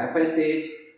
FSH،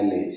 LH.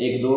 1-2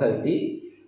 30.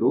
2